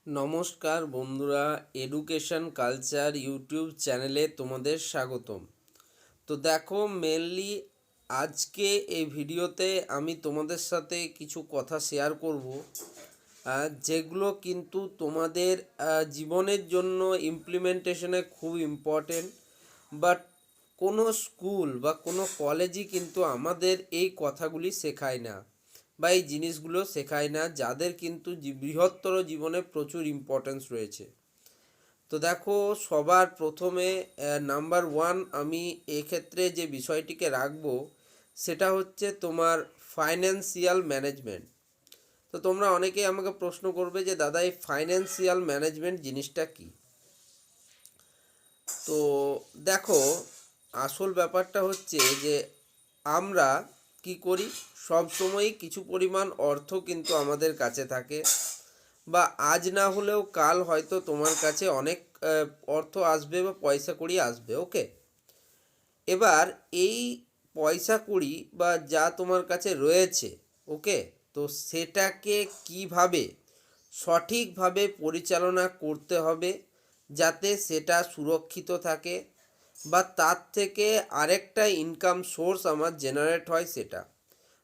নমস্কার বন্ধুরা, education culture YouTube চ্যানেলে তোমাদের স্বাগতম। তো দেখো, মেনলি আজকে এই ভিডিওতে আমি তোমাদের সাথে কিছু কথা শেয়ার করব, যেগুলো কিন্তু তোমাদের জীবনের জন্য ইমপ্লিমেন্টেশনে খুব ইম্পর্টেন্ট। বাট কোনো স্কুল বা কোনো কলেজই কিন্তু আমাদের এই কথাগুলি শেখায় না বা এই জিনিসগুলো শেখায় না, যাদের কিন্তু বৃহত্তর জীবনে প্রচুর ইম্পর্টেন্স রয়েছে। তো দেখো, সবার প্রথমে নাম্বার ওয়ান আমি এক্ষেত্রে যে বিষয়টিকে রাখবো সেটা হচ্ছে তোমার ফাইন্যান্সিয়াল ম্যানেজমেন্ট। তো তোমরা অনেকেই আমাকে প্রশ্ন করবে যে দাদা, এই ফাইন্যান্সিয়াল ম্যানেজমেন্ট জিনিসটা কী? তো দেখো, আসল ব্যাপারটা হচ্ছে যে আমরা কি করি, সব সময়ই কিছু পরিমাণ অর্থ কিন্তু আমাদের কাছে থাকে, বা আজ না হলেও কাল হয়তো তোমার কাছে অনেক অর্থ আসবে বা পয়সা কড়ি আসবে। ওকে, এবার এই পয়সা কুড়ি বা যা তোমার কাছে রয়েছে, ওকে, তো সেটাকে কিভাবে সঠিকভাবে পরিচালনা করতে হবে যাতে সেটা সুরক্ষিত থাকে বা তার থেকে আরেকটা ইনকাম সোর্স আমার জেনারেট হয়। সেটা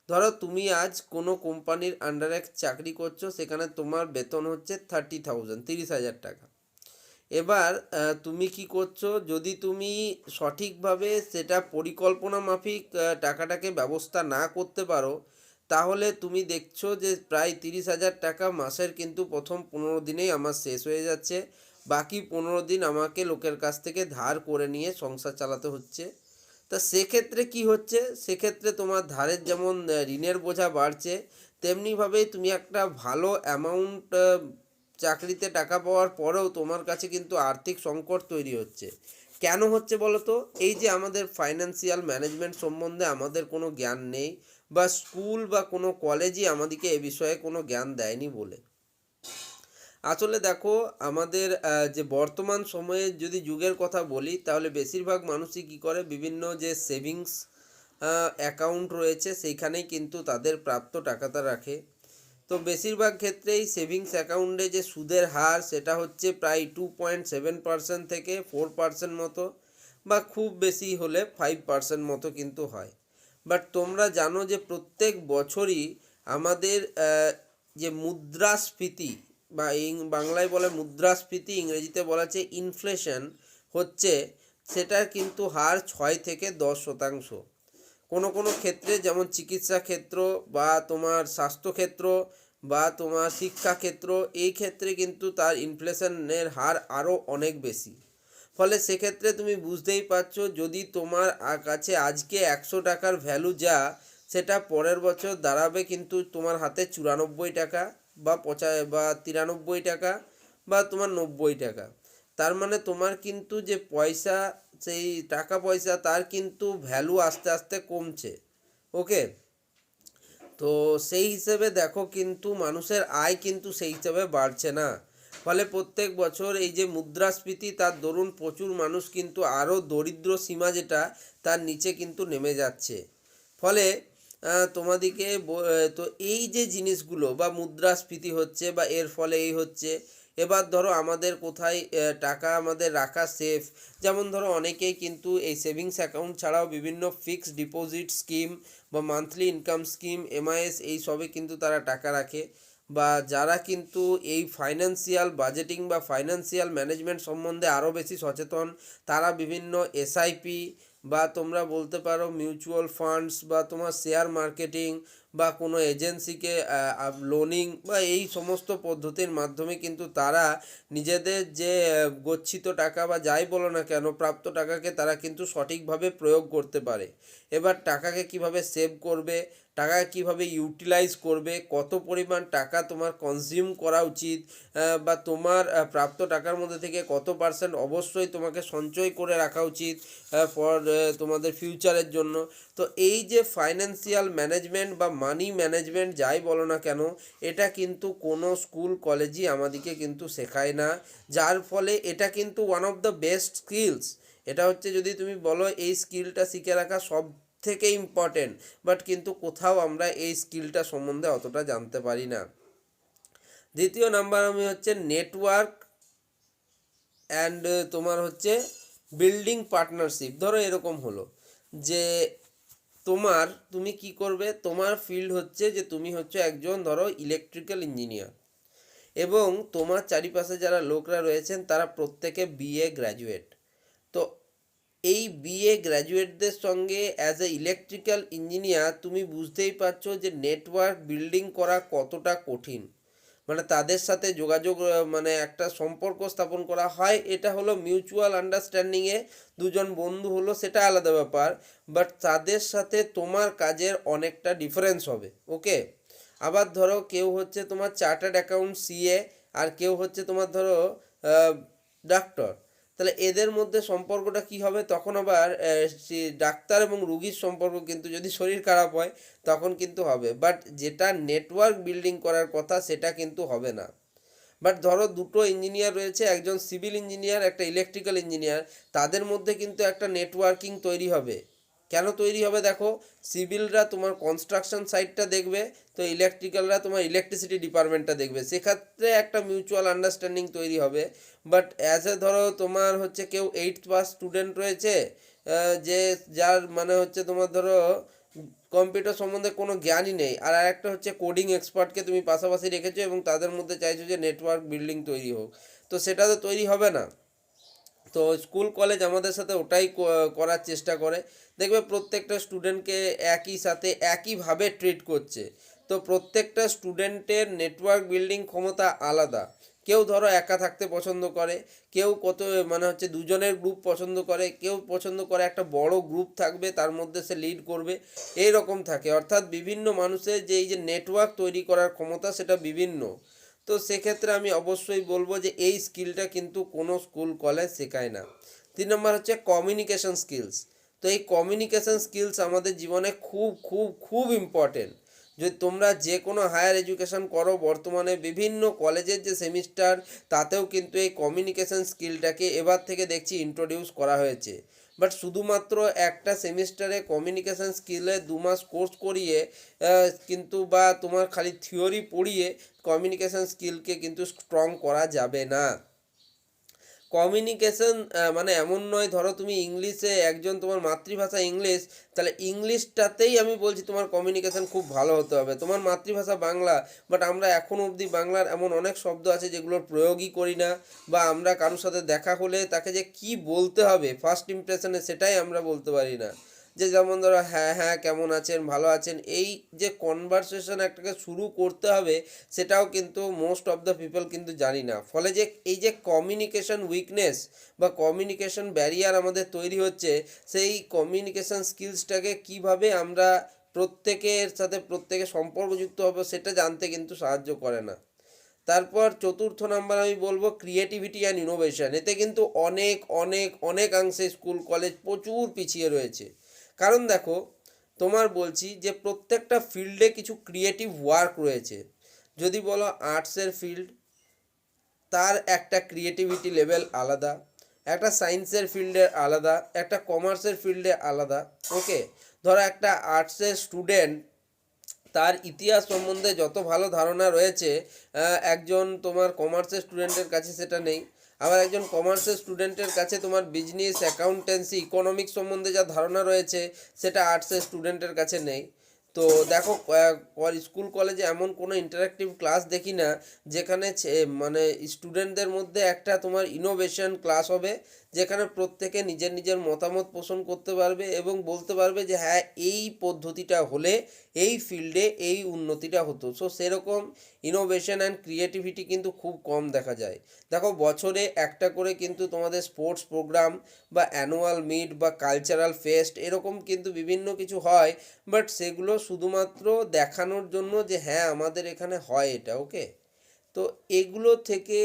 ধরো, তুমি আজ কোনো কোম্পানির আন্ডারে চাকরি করছো, সেখানে তোমার বেতন হচ্ছে 30,000, 30,000 টাকা। এবার তুমি কি করছো, যদি তুমি সঠিকভাবে সেটা পরিকল্পনা মাফিক টাকাটাকে ব্যবস্থা না করতে পারো, তাহলে তুমি দেখছো যে প্রায় 30,000 টাকা মাসের কিন্তু প্রথম 15 দিনেই আমার শেষ হয়ে যাচ্ছে। বাকি 15 দিন আমাকে লোকের কাছ থেকে ধার করে নিয়ে সংসার চালাতে হচ্ছে। তা সেক্ষেত্রে কি হচ্ছে, সেক্ষেত্রে তোমার ধারের যেমন ঋণের বোঝা বাড়ছে, তেমনিভাবেই তুমি একটা ভালো অ্যামাউন্ট চাকরিতে টাকা পাওয়ার পরেও তোমার কাছে কিন্তু আর্থিক সংকট তৈরি হচ্ছে। কেন হচ্ছে বলো তো? এই যে আমাদের ফাইন্যান্সিয়াল ম্যানেজমেন্ট সম্বন্ধে আমাদের কোনো জ্ঞান নেই, বা স্কুল বা কোনো কলেজই আমাদেরকে এ বিষয়ে কোনো জ্ঞান দেয়নি বলে। আসলে দেখো, আমাদের যে বর্তমান সময়ে যদি যুগের কথা বলি, তাহলে বেশিরভাগ মানুষই কী করে, বিভিন্ন যে সেভিংস অ্যাকাউন্ট রয়েছে সেইখানেই কিন্তু তাদের প্রাপ্ত টাকাটা রাখে। তো বেশিরভাগ ক্ষেত্রেই সেভিংস অ্যাকাউন্টে যে সুদের হার সেটা হচ্ছে প্রায় 2.7% থেকে 4% মতো, বা খুব বেশি হলে 5% মতো কিন্তু হয়। বাট তোমরা জানো যে প্রত্যেক বছরই আমাদের যে মুদ্রাস্ফীতি, বা বাংলায় বলে মুদ্রাস্ফীতি, ইংরেজিতে বলা হচ্ছে ইনফ্লেশন হচ্ছে, সেটার কিন্তু হার 6 থেকে 10%। কোনো কোনো ক্ষেত্রে, যেমন চিকিৎসা ক্ষেত্র বা তোমার স্বাস্থ্যক্ষেত্র বা তোমার শিক্ষাক্ষেত্র, এই ক্ষেত্রে কিন্তু তার ইনফ্লেশনের হার আরও অনেক বেশি। ফলে সেক্ষেত্রে তুমি বুঝতেই পারছো, যদি তোমার কাছে আজকে 100 টাকার ভ্যালু যা, সেটা পরের বছর দাঁড়াবে কিন্তু তোমার হাতে 94 টাকা বা 93 টাকা বা তোমার 90 টাকা। তার মানে তোমার কিন্তু যে পয়সা, সেই টাকা পয়সা, তার কিন্তু ভ্যালু আস্তে আস্তে কমছে। ওকে, তো সেই হিসেবে দেখো, কিন্তু মানুষের আয় কিন্তু সেই হিসেবে বাড়ছে না। ফলে প্রত্যেক বছর এই যে মুদ্রাস্ফীতি, তার দরুন প্রচুর মানুষ কিন্তু আরও দরিদ্র সীমা যেটা, তার নিচে কিন্তু নেমে যাচ্ছে। ফলে তোমাদিকে তো এই যে জিনিসগুলো বা মুদ্রাস্ফীতি হচ্ছে বা এর ফলে এই হচ্ছে। এবার ধরো, আমাদের কোথায় টাকা আমাদের রাখা সেফ, যেমন ধরো অনেকেই কিন্তু এই সেভিংস অ্যাকাউন্ট ছাড়াও বিভিন্ন ফিক্সড ডিপোজিট স্কিম বা মান্থলি ইনকাম স্কিম, এমআইএস, এই সবে কিন্তু তারা টাকা রাখে। বা যারা কিন্তু এই ফাইন্যান্সিয়াল বাজেটিং বা ফাইন্যান্সিয়াল ম্যানেজমেন্ট সম্বন্ধে আরও বেশি সচেতন, তারা বিভিন্ন এসআইপি বা তোমরা বলতে পারো মিউচুয়াল ফান্ডস বা তোমার শেয়ার মার্কেটিং বা কোনো এজেন্সিকে লোনিং বা এই সমস্ত পদ্ধতির মাধ্যমে কিন্তু তারা নিজেদের যে গচ্ছিত টাকা বা যাই বলো না কেন, প্রাপ্ত টাকাকে তারা কিন্তু সঠিকভাবে প্রয়োগ করতে পারে। এবার টাকাকে কিভাবে সেভ করবে, টাকা কিভাবে ইউটিলাইজ করবে, কত পরিমাণ টাকা তোমার কনজিউম করা উচিত, বা তোমার প্রাপ্ত টাকার মধ্যে থেকে কত পার্সেন্ট অবশ্যই তোমাকে সঞ্চয় করে রাখা উচিত ফর তোমাদের ফিউচারের জন্য। তো এই যে ফাইন্যান্সিয়াল ম্যানেজমেন্ট বা মানি ম্যানেজমেন্ট যাই বলো না কেন, এটা কিন্তু কোনো স্কুল কলেজই আমাদেরকে কিন্তু শেখায় না। যার ফলে এটা কিন্তু one of the best skills. এটা হচ্ছে, যদি তুমি বলো এই স্কিলটা শিখে রাখা সব থেকে ইম্পর্টেন্ট, বাট কিন্তু কোথাও আমরা এই স্কিলটা সম্বন্ধে অতটা জানতে পারি না। দ্বিতীয় নাম্বার আমি হচ্ছে নেটওয়ার্ক অ্যান্ড তোমার হচ্ছে বিল্ডিং পার্টনারশিপ। ধরো এরকম হলো যে তুমি কি করবে, তোমার ফিল্ড হচ্ছে যে তুমি হচ্ছে একজন ধরো ইলেকট্রিক্যাল ইঞ্জিনিয়ার, এবং তোমার চারিপাশে যারা লোকরা রয়েছেন তারা প্রত্যেকে বিএ গ্র্যাজুয়েট। তো এই বিএ গ্র্যাজুয়েটদের সঙ্গে অ্যাজ এ ইলেকট্রিক্যাল ইঞ্জিনিয়ার তুমি বুঝতেই পারছো যে নেটওয়ার্ক বিল্ডিং করা কতটা কঠিন। মানে তাদের সাথে যোগাযোগ, মানে একটা সম্পর্ক স্থাপন করা হয়, এটা হলো মিউচুয়াল আন্ডারস্ট্যান্ডিংয়ে দুজন বন্ধু হলো, সেটা আলাদা ব্যাপার। বাট তাদের সাথে তোমার কাজের অনেকটা ডিফারেন্স হবে, ওকে। আবার ধরো কেউ হচ্ছে তোমার চার্টার্ড অ্যাকাউন্ট সিএ, আর কেউ হচ্ছে তোমার ধরো ডাক্তার। তাহলে এদের মধ্যে সম্পর্কটা কি হবে তখন? আবার ডাক্তার এবং রুগীর সম্পর্ক কিন্তু যদি শরীর খারাপ হয় তখন কিন্তু হবে, বাট যেটা নেটওয়ার্ক বিল্ডিং করার কথা সেটা কিন্তু হবে না। বাট ধরো দুটো ইঞ্জিনিয়ার রয়েছে, একজন সিভিল ইঞ্জিনিয়ার, একটা ইলেকট্রিক্যাল ইঞ্জিনিয়ার, তাদের মধ্যে কিন্তু একটা নেটওয়ার্কিং তৈরি হবে। কেন তৈরি হবে? দেখো, সিভিলরা তোমার কনস্ট্রাকশন সাইটটা দেখবে, তো ইলেকট্রিক্যালরা তোমার ইলেকট্রিসিটি ডিপার্টমেন্টটা দেখবে, সেক্ষেত্রে একটা মিউচুয়াল আন্ডারস্ট্যান্ডিং তৈরি হবে। বাট অ্যাজ এ ধরো তোমার হচ্ছে কেউ 8th পাস স্টুডেন্ট রয়েছে, যে যার মানে হচ্ছে তোমার ধরো কম্পিউটার সম্বন্ধে কোনো জ্ঞানই নেই, আর একটা হচ্ছে কোডিং এক্সপার্টকে তুমি পাশাপাশি রেখেছো এবং তাদের মধ্যে চাইছো যে নেটওয়ার্ক বিল্ডিং তৈরি হোক, তো সেটা তো তৈরি হবে না। তো স্কুল কলেজ আমাদের সাথে ওটাই করার চেষ্টা করে। দেখবে প্রত্যেকটা স্টুডেন্টকে একই সাথে একইভাবে ট্রিট করছে। তো প্রত্যেকটা স্টুডেন্টের নেটওয়ার্ক বিল্ডিং ক্ষমতা আলাদা। কেউ ধরো একা থাকতে পছন্দ করে, কেউ কত মানে হচ্ছে দুজনের গ্রুপ পছন্দ করে, কেউ পছন্দ করে একটা বড় গ্রুপ থাকবে তার মধ্যে সে লিড করবে, এই রকম থাকে। অর্থাৎ বিভিন্ন মানুষের যে এই যে নেটওয়ার্ক তৈরি করার ক্ষমতা সেটা বিভিন্ন। তো সেক্ষেত্রে আমি অবশ্যই বলবো যে এই স্কিলটা কিন্তু কোনো স্কুল কলেজ শেখায় না। 3 নম্বর হচ্ছে কমিউনিকেশন স্কিলস। তো এই কমিউনিকেশন স্কিলস আমাদের জীবনে খুব খুব খুব ইম্পর্টেন্ট। যদি তোমরা যে কোনো হায়ার এডুকেশন করো, বর্তমানে বিভিন্ন কলেজের যে সেমিস্টার, তাতেও কিন্তু এই কমিউনিকেশন স্কিলটাকে এবার থেকে দেখছি ইন্ট্রোডিউস করা হয়েছে। বাট শুধুমাত্র একটা সেমিস্টারে কমিউনিকেশন স্কিলে 2 মাস কোর্স করিয়ে কিন্তু বা তোমার খালি থিওরি পড়িয়ে কমিউনিকেশন স্কিলকে কিন্তু স্ট্রং করা যাবে না। কমিউনিকেশন মানে এমন নয় ধরো তুমি ইংলিশে, একজন তোমার মাতৃভাষা ইংলিশ, তাহলে ইংলিশটাতেই আমি বলছি তোমার কমিউনিকেশন খুব ভালো হতে হবে। তোমার মাতৃভাষা বাংলা, বাট আমরা এখনও অবধি বাংলার এমন অনেক শব্দ আছে যেগুলোর প্রয়োগই করি না, বা আমরা কারোর সাথে দেখা হলে তাকে যে কি বলতে হবে ফার্স্ট ইমপ্রেশনে সেটাই আমরা বলতে পারি না। যে যেমন ধরো হ্যাঁ হ্যাঁ কেমন আছেন, ভালো আছেন, এই যে কনভারসেশন একটাকে শুরু করতে হবে সেটাও কিন্তু মোস্ট অফ দ্য পিপল কিন্তু জানি না। ফলে যে এই যে কমিউনিকেশন উইকনেস বা কমিউনিকেশন ব্যারিয়ার আমাদের তৈরি হচ্ছে, সেই কমিউনিকেশন স্কিলসটাকে কিভাবে আমরা প্রত্যেকের সাথে প্রত্যেকে সম্পর্কযুক্ত হবে সেটা জানতে কিন্তু সাহায্য করে না। তারপর 4র্থ নাম্বার আমি বলবো ক্রিয়েটিভিটি অ্যান্ড ইনোভেশন। এতে কিন্তু অনেক অনেক অনেকাংশে স্কুল কলেজ প্রচুর পিছিয়ে রয়েছে। কারণ দেখো, তোমার বলছি যে প্রত্যেকটা ফিল্ডে কিছু ক্রিয়েটিভ ওয়ার্ক রয়েছে। যদি বলো আর্টসের ফিল্ড, তার একটা ক্রিয়েটিভিটি লেভেল আলাদা, একটা সায়েন্সের ফিল্ডে আলাদা, একটা কমার্সের ফিল্ডে আলাদা, ওকে। ধরো একটা আর্টসের স্টুডেন্ট, তার ইতিহাস সম্বন্ধে যত ভালো ধারণা রয়েছে একজন তোমার কমার্সের স্টুডেন্টের কাছে সেটা নেই। আবার একজন কমার্সের স্টুডেন্টের কাছে তোমার বিজনেস, অ্যাকাউন্টেন্সি, ইকোনমিক্স সম্বন্ধে যা ধারণা রয়েছে সেটা আর্টসের স্টুডেন্টের কাছে নেই। তো দেখো, স্কুল কলেজে এমন কোনো ইন্টারাক্টিভ ক্লাস দেখি না যেখানে মানে স্টুডেন্টদের মধ্যে একটা তোমার ইনোভেশন ক্লাস হবে, যেখানে প্রত্যেকে নিজের নিজের মতামত পোষণ করতে পারবে এবং বলতে পারবে যে হ্যাঁ এই পদ্ধতিটা হলে এই ফিল্ডে এই উন্নতিটা হতো। সো সেরকম ইনোভেশন অ্যান্ড ক্রিয়েটিভিটি কিন্তু খুব কম দেখা যায়। দেখো, বছরে একটা করে কিন্তু তোমাদের স্পোর্টস প্রোগ্রাম বা অ্যানুয়াল মিট বা কালচারাল ফেস্ট এরকম কিন্তু বিভিন্ন কিছু হয়, বাট সেগুলো শুধুমাত্র দেখানোর জন্য যে হ্যাঁ আমাদের এখানে হয় এটা, ওকে। তো এগুলো থেকে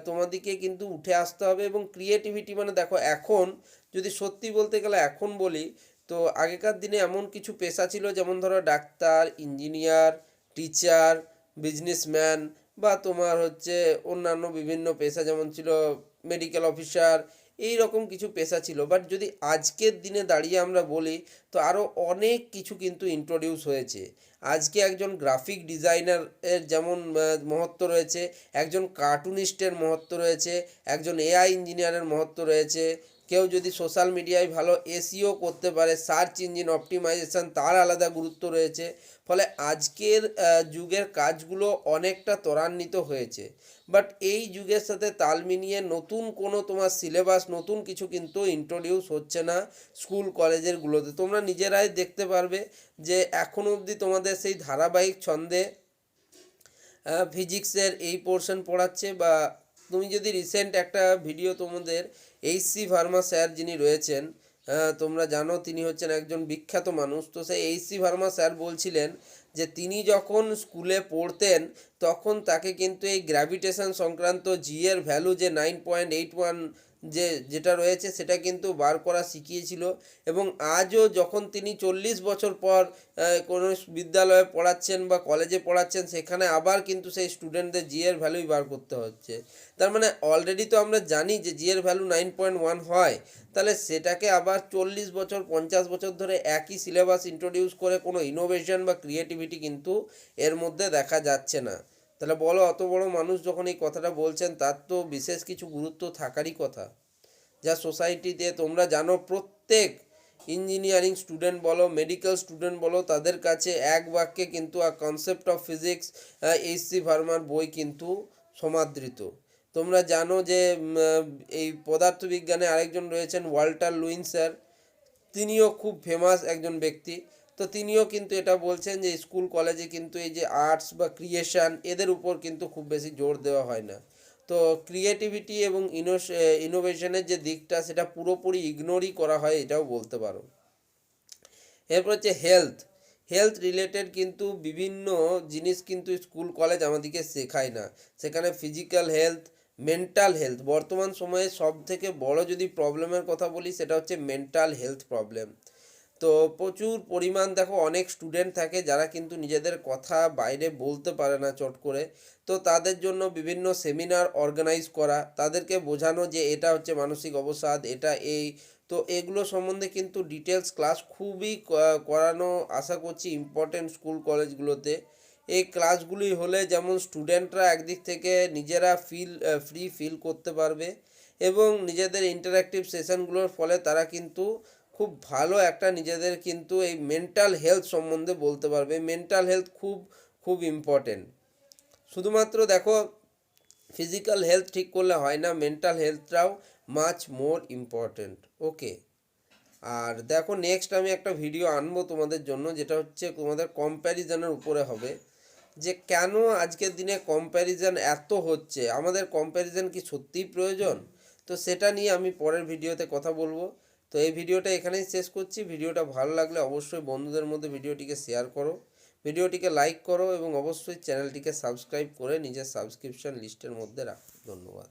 তোমাদেরকে কিন্তু উঠে আসতে হবে। এবং ক্রিয়েটিভিটি মানে দেখো, এখন যদি সত্যি বলতে গেলে এখন বলি, তো আগেকার দিনে এমন কিছু পেশা ছিল যেমন ধরো ডাক্তার, ইঞ্জিনিয়ার, টিচার, বিজনেসম্যান, বা তোমার হচ্ছে অন্যান্য বিভিন্ন পেশা যেমন ছিল মেডিকেল অফিসার, এই রকম কিছু পেশা ছিল। বাট যদি আজকের দিনে দাঁড়িয়ে আমরা বলি, তো আরও অনেক কিছু কিন্তু ইন্ট্রোডিউস হয়েছে। আজকে একজন গ্রাফিক ডিজাইনার এর যেমন মহত্ব রয়েছে, একজন কার্টুনিস্টের মহত্ব রয়েছে, একজন এআই ইঞ্জিনিয়ারের মহত্ব রয়েছে। কেউ যদি সোশ্যাল মিডিয়ায় ভালো এসইও করতে পারে, সার্চ ইঞ্জিন অপটিমাইজেশন, তার আলাদা গুরুত্ব রয়েছে। ফলে আজকের যুগের কাজগুলো অনেকটা ত্বরান্বিত হয়েছে। বাট এই যুগের সাথে তাল মিলিয়ে নতুন কোনো তোমার সিলেবাস, নতুন কিছু কিন্তু ইন্ট্রোডিউস হচ্ছে না স্কুল কলেজেরগুলোতে। তোমরা নিজেরাই দেখতে পারবে যে এখনও অবধি তোমাদের সেই ধারাবাহিক ছন্দে ফিজিক্সের এই পোর্শন পড়াচ্ছে। বা তুমি যদি রিসেন্ট একটা ভিডিও তোমাদের এইচসি ভার্মা স্যার যিনি রয়েছেন, তোমরা জানো তিনি হচ্ছেন একজন বিখ্যাত মানুষ। তো সেই এইচসি ভার্মা স্যার বলছিলেন যে তিনি যখন স্কুলে পড়তেন তখন তাকে কিন্তু এই গ্র্যাভিটেশন সংক্রান্ত জি এর ভ্যালু যে 9.81 যেটা রয়েছে সেটা কিন্তু বার করা শিখিয়েছিল। এবং আজও যখন তিনি 40 বছর পর কোনো বিদ্যালয়ে পড়াচ্ছেন বা কলেজে পড়াচ্ছেন, সেখানে আবার কিন্তু সেই স্টুডেন্টদের জি এর ভ্যালুই বার করতে হচ্ছে। তার মানে অলরেডি তো আমরা জানি যে জি এর ভ্যালু 9.1 হয়, তাহলে সেটাকে আবার 40 বছর 50 বছর ধরে একই সিলেবাস ইন্ট্রোডিউস করে কোনো ইনোভেশন বা ক্রিয়েটিভিটি কিন্তু এর মধ্যে দেখা যাচ্ছে না। তাহলে বলো, অত বড় মানুষ যখন এই কথাটা বলছেন তার তো বিশেষ কিছু গুরুত্ব থাকারই কথা। যা সোসাইটিতে তোমরা জানো, প্রত্যেক ইঞ্জিনিয়ারিং স্টুডেন্ট বলো, মেডিকেল স্টুডেন্ট বলো, তাদের কাছে এক বাক্যে কিন্তু কনসেপ্ট অফ ফিজিক্স এইচসি ভার্মার বই কিন্তু সমাদৃত। তোমরা জানো যে এই পদার্থবিজ্ঞানে আরেকজন রয়েছেন ওয়াল্টার লুইন স্যার, তিনিও খুব ফেমাস একজন ব্যক্তি। তো তিনিও কিন্তু এটা বলছেন যে স্কুল কলেজে কিন্তু এই যে আর্টস বা ক্রিয়েশন এদের উপর কিন্তু খুব বেশি জোর দেওয়া হয় না। তো ক্রিয়েটিভিটি এবং ইনোভেশনের যে দিকটা সেটা পুরোপুরি ইগনোরই করা হয়, এটাও বলতে পারো। এরপর হচ্ছে হেলথ। হেলথ রিলেটেড কিন্তু বিভিন্ন জিনিস কিন্তু স্কুল কলেজ আমাদেরকে শেখায় না। সেখানে ফিজিক্যাল হেলথ, মেন্টাল হেলথ, বর্তমান সময়ে সব থেকে বড় যদি প্রবলেমের কথা বলি সেটা হচ্ছে মেন্টাল হেলথ প্রবলেম। তো প্রচুর পরিমাণ দেখো অনেক স্টুডেন্ট থাকে যারা কিন্তু নিজেদের কথা বাইরে বলতে পারে না চট করে। তো তাদের জন্য বিভিন্ন সেমিনার অর্গানাইজ করা, তাদেরকে বোঝানো যে এটা হচ্ছে মানসিক অবসাদ, এটা এই। তো এগুলো সম্বন্ধে কিন্তু ডিটেলস ক্লাস খুবই করানো আশা করছি ইম্পর্টেন্ট স্কুল কলেজগুলোতে। এই ক্লাসগুলি হলে যেমন স্টুডেন্টরা একদিক থেকে নিজেরা ফ্রি ফিল করতে পারবে, এবং নিজেদের ইন্টারঅ্যাক্টিভ সেশনগুলোর ফলে তারা কিন্তু খুব ভালো একটা নিজেদের কিন্তু এই মেন্টাল হেলথ সম্বন্ধে বলতে পারবে। মেন্টাল হেলথ খুব খুব ইম্পর্টেন্ট। শুধুমাত্র দেখো ফিজিক্যাল হেলথ ঠিক করলে হয় না, মেন্টাল হেলথটাও মাচ মোর ইম্পর্টেন্ট। ওকে। আর দেখো নেক্সট আমি একটা ভিডিও আনবো তোমাদের জন্য, যেটা হচ্ছে তোমাদের কম্প্যারিজনের উপরে হবে, যে কেন আজকের দিনে কম্প্যারিজন এত হচ্ছে, আমাদের কম্প্যারিজন কি সত্যিই প্রয়োজন। তো সেটা নিয়ে আমি পরের ভিডিওতে কথা বলবো। তো এই ভিডিওটা এখানেই শেষ করছি। ভিডিওটা ভালো লাগলে অবশ্যই বন্ধুদের মধ্যে ভিডিওটিকে শেয়ার করো, ভিডিওটিকে লাইক করো, এবং অবশ্যই চ্যানেলটিকে সাবস্ক্রাইব করে নিজের সাবস্ক্রিপশন লিস্টের মধ্যে রাখো। ধন্যবাদ।